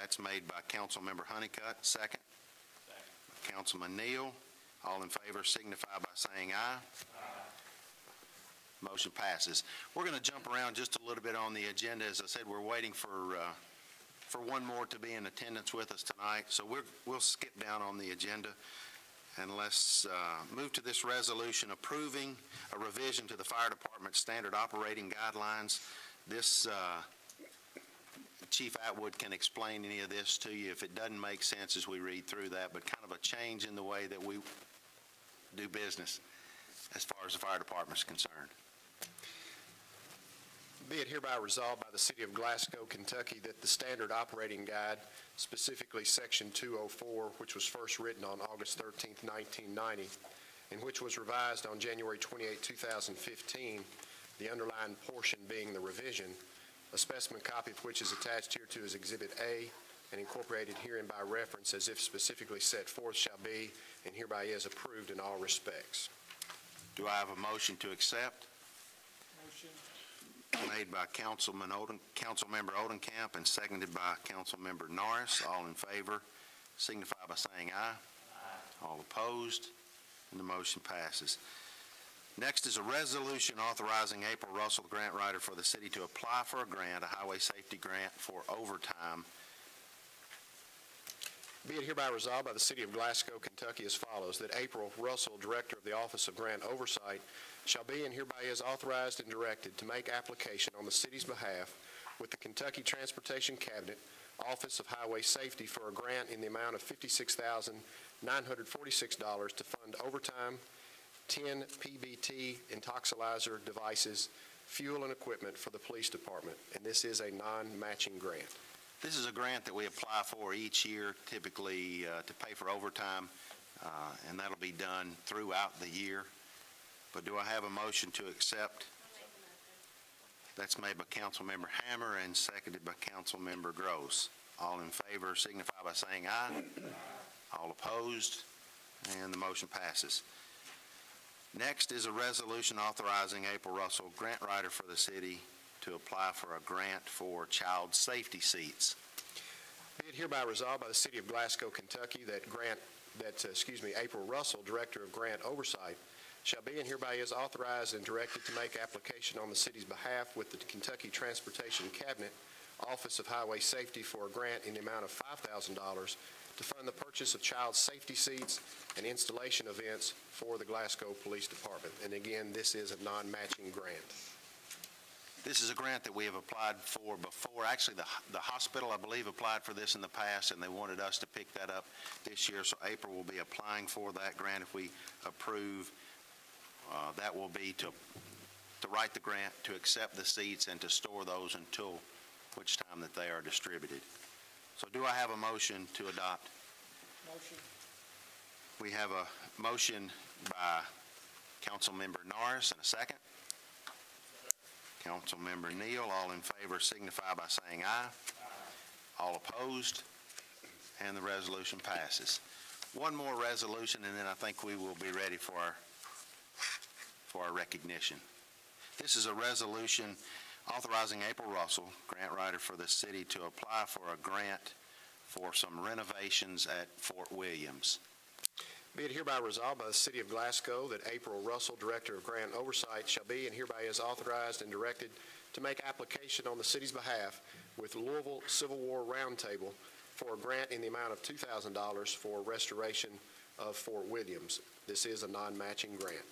That's made by Councilmember Honeycutt. Second. Councilman Neal. All in favor signify by saying aye. Motion passes. We're going to jump around just a little bit on the agenda. As I said, we're waiting for one more to be in attendance with us tonight, so we'll skip down on the agenda. And let's move to this resolution approving a revision to the Fire Department Standard Operating Guidelines. This, Chief Atwood can explain any of this to you if it doesn't make sense as we read through that, but kind of a change in the way that we do business as far as the Fire Department is concerned. Be it hereby resolved by the City of Glasgow, Kentucky, that the Standard Operating Guide, specifically Section 204, which was first written on August 13, 1990, and which was revised on January 28, 2015, the underlined portion being the revision, a specimen copy of which is attached hereto as Exhibit A and incorporated herein by reference as if specifically set forth, shall be and hereby is approved in all respects. Do I have a motion to accept? Motion. Made by Councilmember Odenkamp and seconded by Councilmember Norris. All in favor signify by saying aye. Aye. All opposed, and the motion passes. Next is a resolution authorizing April Russell, grant writer for the city, to apply for a grant, a highway safety grant for overtime. Be it hereby resolved by the City of Glasgow, Kentucky as follows, that April Russell, Director of the Office of Grant Oversight, shall be and hereby is authorized and directed to make application on the city's behalf with the Kentucky Transportation Cabinet, Office of Highway Safety, for a grant in the amount of $56,946 to fund overtime, 10 PBT intoxilizer devices, fuel and equipment for the police department, and this is a non-matching grant. This is a grant that we apply for each year, typically to pay for overtime, and that'll be done throughout the year. But do I have a motion to accept? That's made by Councilmember Hammer and seconded by Councilmember Gross. All in favor signify by saying aye. All opposed, and the motion passes. Next is a resolution authorizing April Russell, grant writer for the city, to apply for a grant for child safety seats. Be it hereby resolved by the City of Glasgow, Kentucky, that April Russell, Director of Grant Oversight, shall be and hereby is authorized and directed to make application on the city's behalf with the Kentucky Transportation Cabinet, Office of Highway Safety, for a grant in the amount of $5,000 to fund the purchase of child safety seats and installation events for the Glasgow Police Department. And again, this is a non-matching grant. This is a grant that we have applied for before. Actually, the hospital, I believe, applied for this in the past, and they wanted us to pick that up this year. So April will be applying for that grant if we approve. That will be to write the grant, to accept the seats, and to store those until which time that they are distributed. So do I have a motion to adopt? Motion. We have a motion by Councilmember Norris and a second. Councilmember Neal. All in favor signify by saying aye. Aye. All opposed, and the resolution passes. One more resolution, and then I think we will be ready for our recognition. This is a resolution authorizing April Russell, grant writer for the city, to apply for a grant for some renovations at Fort Williams. Be it hereby resolved by the City of Glasgow that April Russell, Director of Grant Oversight, shall be and hereby is authorized and directed to make application on the city's behalf with Louisville Civil War Roundtable for a grant in the amount of $2,000 for restoration of Fort Williams. This is a non-matching grant.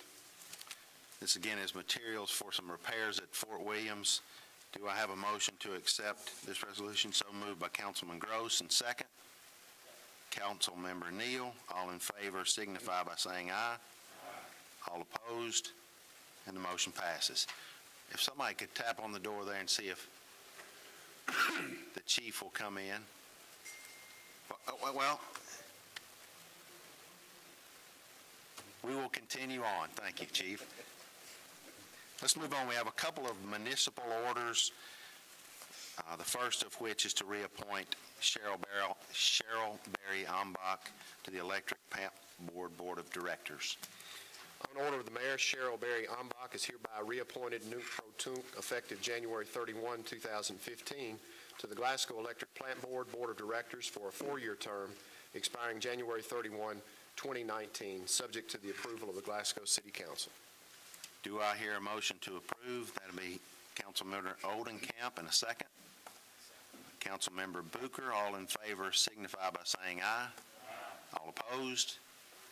This again is materials for some repairs at Fort Williams. Do I have a motion to accept this resolution? So moved by Councilman Gross, and second. Councilmember Neal. All in favor signify by saying aye. Aye. All opposed, and the motion passes. If somebody could tap on the door there and see if the chief will come in. Well, we will continue on. Thank you, Chief. Let's move on. We have a couple of municipal orders, the first of which is to reappoint Cheryl Berry Ombach to the Electric Pump Board of Directors. On order of the Mayor, Cheryl Berry Ombach is hereby reappointed nunc pro tunc effective January 31, 2015 to the Glasgow Electric Plant Board Board of Directors for a 4-year term expiring January 31, 2019, subject to the approval of the Glasgow City Council. Do I hear a motion to approve? That'll be Councilmember Oldenkamp, and a second. Councilmember Bucher. All in favor signify by saying aye. All opposed?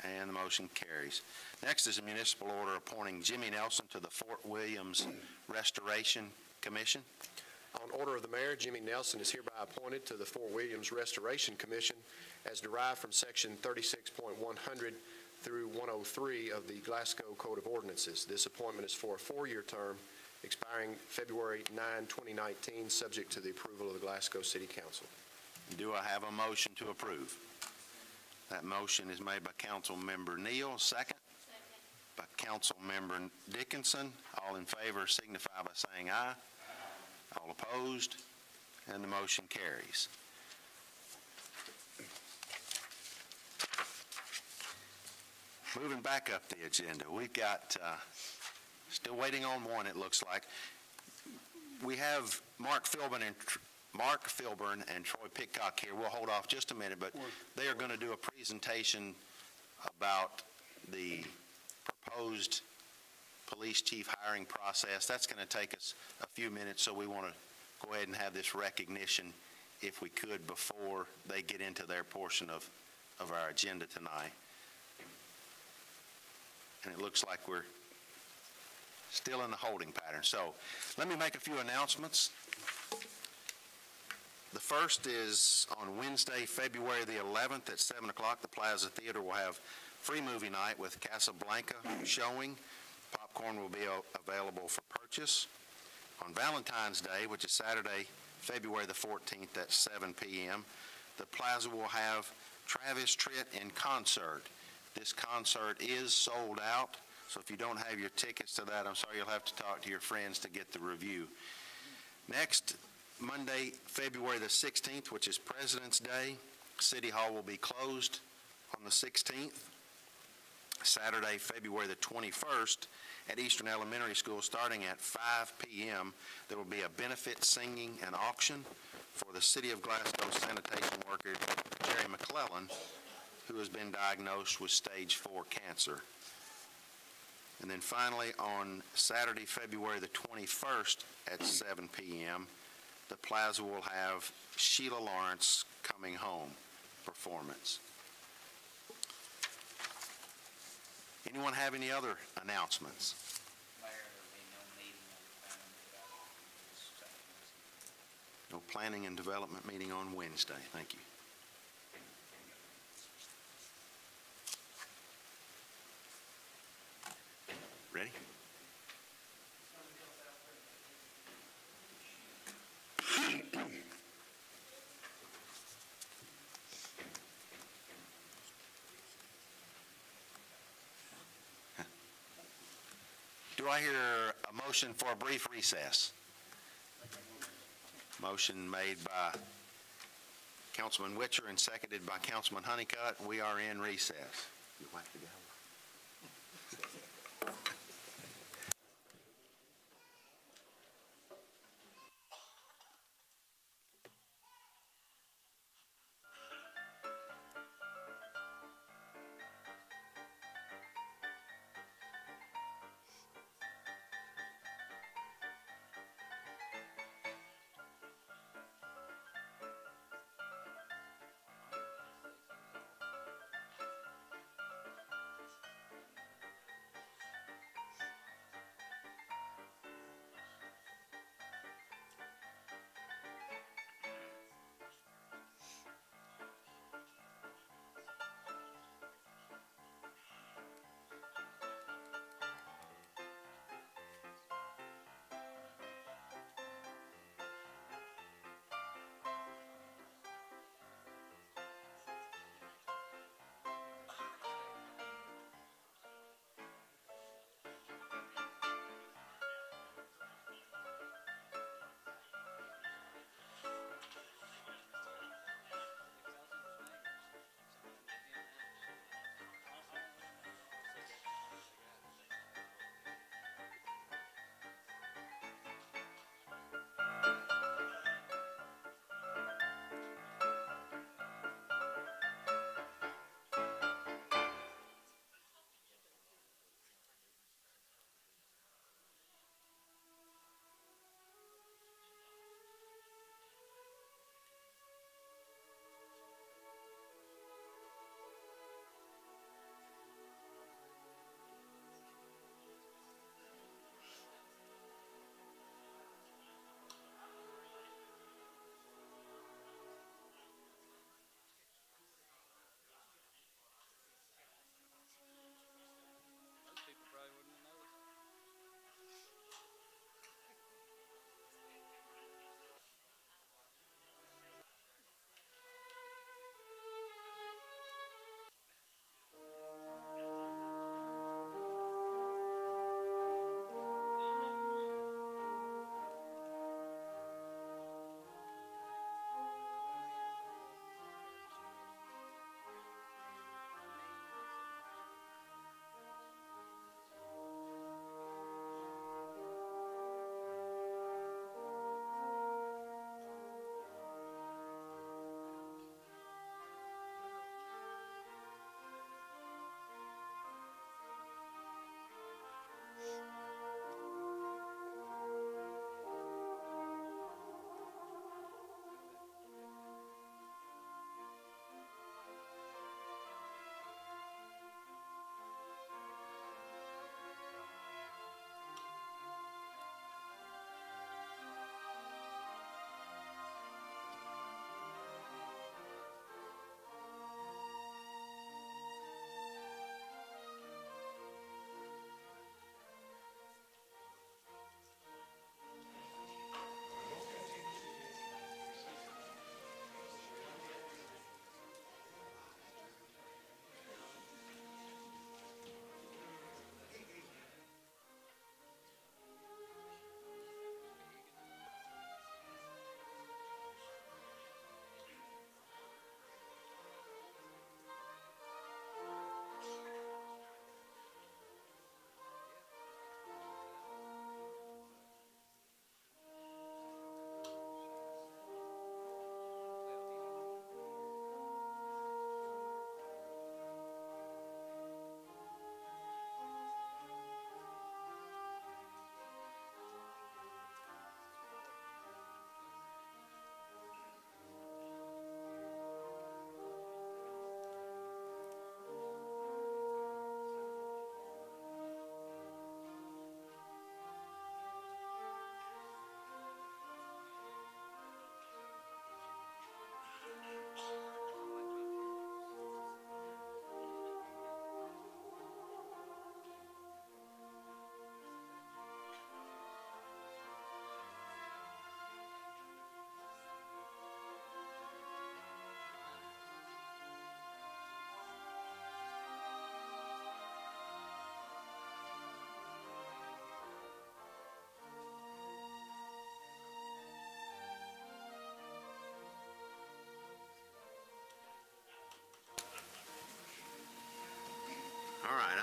And the motion carries. Next is a municipal order appointing Jimmy Nelson to the Fort Williams Restoration Commission. On order of the mayor, Jimmy Nelson is hereby appointed to the Fort Williams Restoration Commission as derived from Section 36.100 through 103 of the Glasgow Code of Ordinances. This appointment is for a 4-year term expiring February 9, 2019, subject to the approval of the Glasgow City Council. Do I have a motion to approve? That motion is made by Councilmember Neal, second. By Councilmember Dickinson. All in favor signify by saying aye. All opposed? And the motion carries. Moving back up the agenda, we've got, still waiting on one, it looks like. We have Mark Philburn and Troy Pitcock here. We'll hold off just a minute, but they are going to do a presentation about the proposed police chief hiring process. That's going to take us a few minutes, so we want to go ahead and have this recognition, if we could, before they get into their portion of our agenda tonight. And it looks like we're still in the holding pattern. So let me make a few announcements. The first is on Wednesday, February the 11th at 7 o'clock, the Plaza Theater will have free movie night with Casablanca showing. Popcorn will be available for purchase. On Valentine's Day, which is Saturday, February the 14th at 7 p.m., the Plaza will have Travis Tritt in concert. This concert is sold out, so if you don't have your tickets to that, I'm sorry, you'll have to talk to your friends to get the review. Next, Monday, February the 16th, which is President's Day, City Hall will be closed on the 16th. Saturday, February the 21st, at Eastern Elementary School, starting at 5 p.m., there will be a benefit singing and auction for the City of Glasgow sanitation worker, Jerry McClellan, who has been diagnosed with stage 4 cancer. And then finally, on Saturday, February the 21st at 7 p.m., the Plaza will have Sheila Lawrence Coming Home performance. Anyone have any other announcements? Mayor, there'll be no meeting on Planning and Development meeting on Wednesday. Thank you. Ready? Do I hear a motion for a brief recess? Motion made by Councilman Witcher and seconded by Councilman Honeycutt. We are in recess. You like to go?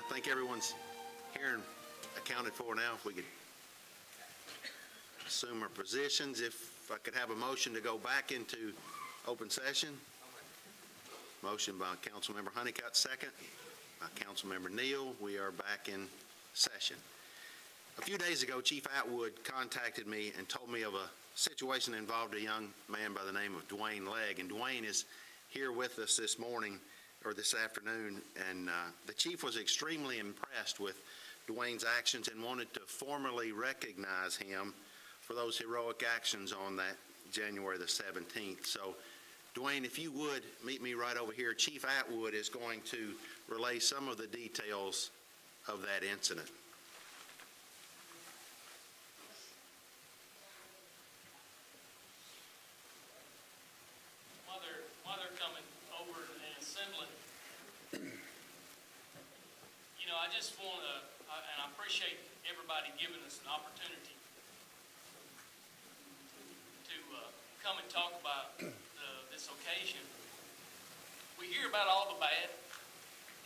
think everyone's here and accounted for now. If we could assume our positions, if I could have a motion to go back into open session. Motion by Councilmember Honeycutt, second by Councilmember Neal. We are back in session. A few days ago, Chief Atwood contacted me and told me of a situation that involved a young man by the name of Dwayne Legg. And Dwayne is here with us this morning, or this afternoon, and the chief was extremely impressed with Dwayne's actions and wanted to formally recognize him for those heroic actions on that January the 17th. So, Dwayne, if you would, meet me right over here. Chief Atwood is going to relay some of the details of that incident. While they're coming over and assembling, I just want to, and I appreciate everybody giving us an opportunity to come and talk about this occasion. We hear about all the bad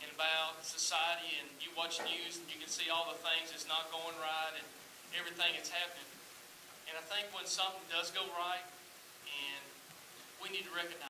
and about society, and you watch news and you can see all the things that's not going right and everything that's happening. And I think when something does go right, and we need to recognize